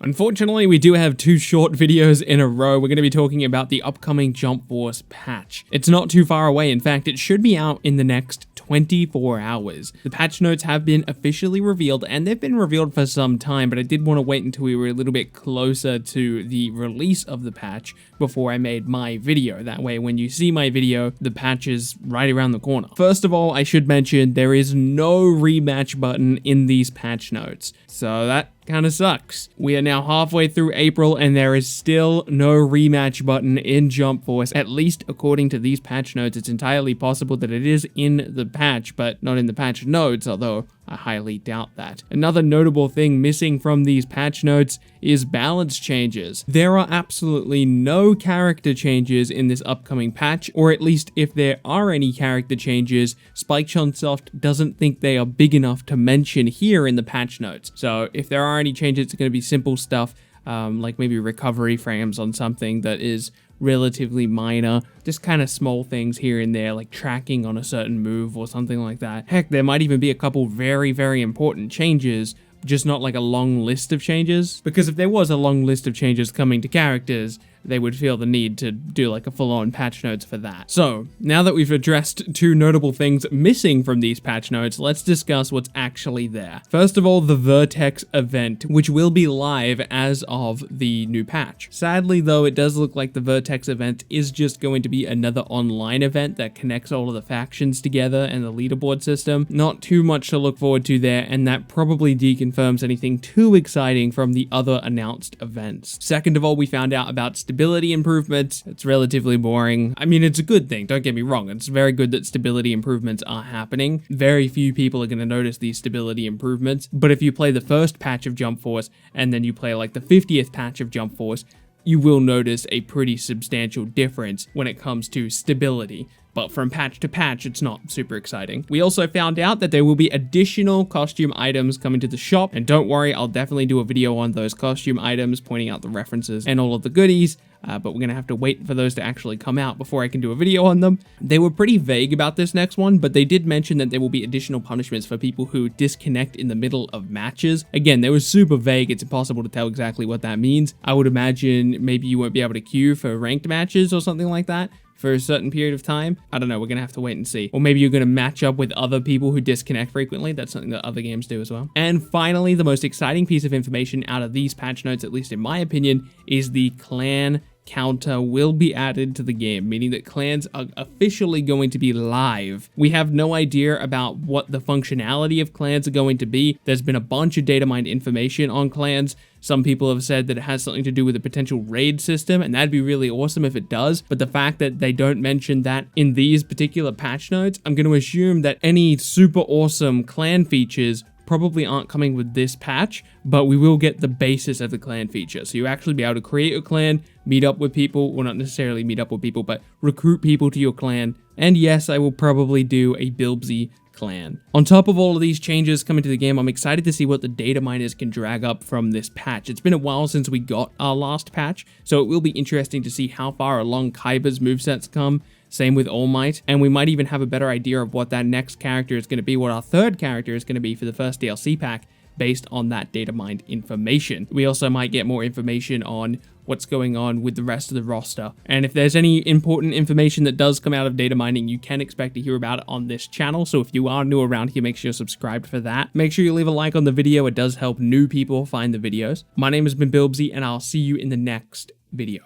Unfortunately, we do have two short videos in a row. We're going to be talking about the upcoming Jump Force patch. It's not too far away. In fact, it should be out in the next 24 hours. The patch notes have been officially revealed, and they've been revealed for some time, but I did want to wait until we were a little bit closer to the release of the patch before I made my video. That way, when you see my video, the patch is right around the corner. First of all, I should mention there is no rematch button in these patch notes, so that kind of sucks. We are now halfway through April and there is still no rematch button in Jump Force. At least according to these patch notes, it's entirely possible that it is in the patch, but not in the patch notes, although I highly doubt that. Another notable thing missing from these patch notes is balance changes. There are absolutely no character changes in this upcoming patch, or at least if there are any character changes, Spike Chunsoft doesn't think they are big enough to mention here in the patch notes. So if there are any changes, it's going to be simple stuff, like maybe recovery frames on something that is relatively minor, just kind of small things here and there, like tracking on a certain move or something like that. Heck, there might even be a couple very, very important changes, just not like a long list of changes, because if there was a long list of changes coming to characters, they would feel the need to do like a full-on patch notes for that. So, now that we've addressed two notable things missing from these patch notes, let's discuss what's actually there. First of all, the Vertex event, which will be live as of the new patch. Sadly though, it does look like the Vertex event is just going to be another online event that connects all of the factions together and the leaderboard system. Not too much to look forward to there, and that probably deconfirms anything too exciting from the other announced events. Second of all, we found out about stability improvements. It's relatively boring. I mean, it's a good thing, don't get me wrong. It's very good that stability improvements are happening. Very few people are going to notice these stability improvements, but if you play the first patch of Jump Force and then you play like the 50th patch of Jump Force, you will notice a pretty substantial difference when it comes to stability. But from patch to patch, it's not super exciting. We also found out that there will be additional costume items coming to the shop, and don't worry, I'll definitely do a video on those costume items, pointing out the references and all of the goodies, but we're gonna have to wait for those to actually come out before I can do a video on them. They were pretty vague about this next one, but they did mention that there will be additional punishments for people who disconnect in the middle of matches. Again, they were super vague, it's impossible to tell exactly what that means. I would imagine maybe you won't be able to queue for ranked matches or something like that for a certain period of time. I don't know, we're gonna have to wait and see. Or maybe you're gonna match up with other people who disconnect frequently. That's something that other games do as well. And finally, the most exciting piece of information out of these patch notes, at least in my opinion, is the clan counter will be added to the game, meaning that clans are officially going to be live. We have no idea about what the functionality of clans are going to be. There's been a bunch of data mined information on clans. Some people have said that it has something to do with a potential raid system, and that'd be really awesome if it does. But the fact that they don't mention that in these particular patch notes, I'm going to assume that any super awesome clan features probably aren't coming with this patch, but we will get the basis of the clan feature. So you actually be able to create a clan, meet up with people, well, not necessarily meet up with people, but recruit people to your clan. And yes, I will probably do a Bilbzy clan. On top of all of these changes coming to the game, I'm excited to see what the data miners can drag up from this patch. It's been a while since we got our last patch, so it will be interesting to see how far along Kaiba's movesets come. Same with All Might, and we might even have a better idea of what that next character is going to be, what our third character is going to be for the first DLC pack, based on that data mined information. We also might get more information on what's going on with the rest of the roster. And if there's any important information that does come out of data mining, you can expect to hear about it on this channel. So if you are new around here, make sure you're subscribed for that. Make sure you leave a like on the video. It does help new people find the videos. My name has been Bilbzy, and I'll see you in the next video.